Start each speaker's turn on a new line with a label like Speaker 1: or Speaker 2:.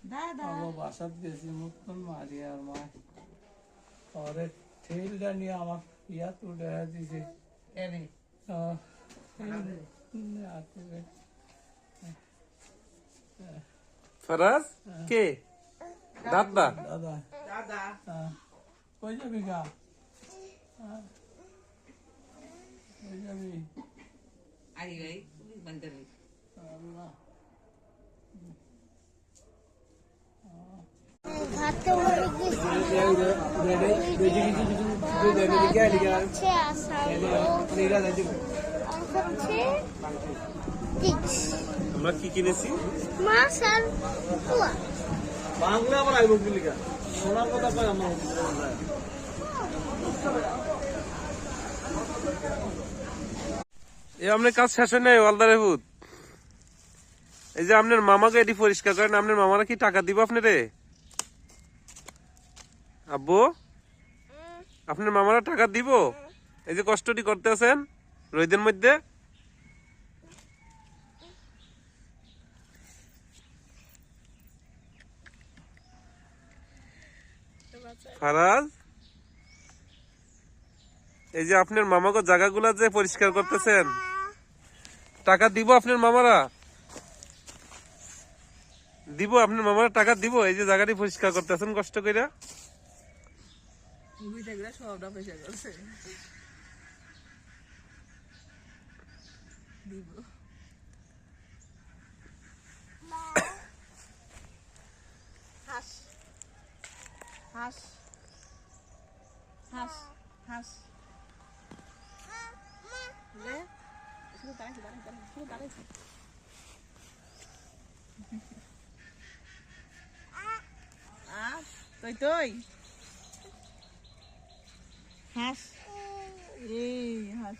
Speaker 1: দাদা
Speaker 2: বাসাত গেছি মুতন মারি আর মা পরে ঠেলটা নিয়ে আমার ইয়াত উঠে দিছে
Speaker 1: এনে
Speaker 3: ফরাজ কে দাদা
Speaker 2: দাদা
Speaker 1: দাদা
Speaker 2: কই যাবি গা কই যাবি
Speaker 1: আই গই পুলিশ বান্ধে রই
Speaker 2: আল্লাহ
Speaker 4: ভাতে উড়ে গেছে
Speaker 3: আমরা কি কিনেছি
Speaker 4: মাছ আর পোয়া
Speaker 2: বাংলা আমার আইব গুলিকা সোনার কথা কয় আমার
Speaker 3: এ আপনার কাজ শেষ হয় নাই ওয়ালদারে ভূত এই যে আপনার মামাকে এটি পরিষ্কার করেন আপনার মামারা কি টাকা দিব আপনারে আব্বু আপনার মামারা টাকা দিব এই যে কষ্টটি করতে আছেন রোদের মধ্যে ফারাজ এই যে আপনার মামাকে জায়গাগুলা যে পরিষ্কার করতেছেন টাকা দিব আপনার মামারা দিব আপনার মামারা টাকা দিব এই যে জায়গাটি পরিষ্কার করতেছেন কষ্ট কইরা
Speaker 1: সবটা পয়সা করছে দিব হাস হাস হাস হাস লে শুধু দাঁড়াই শুধু দাঁড়াই তুই হাস এই হাস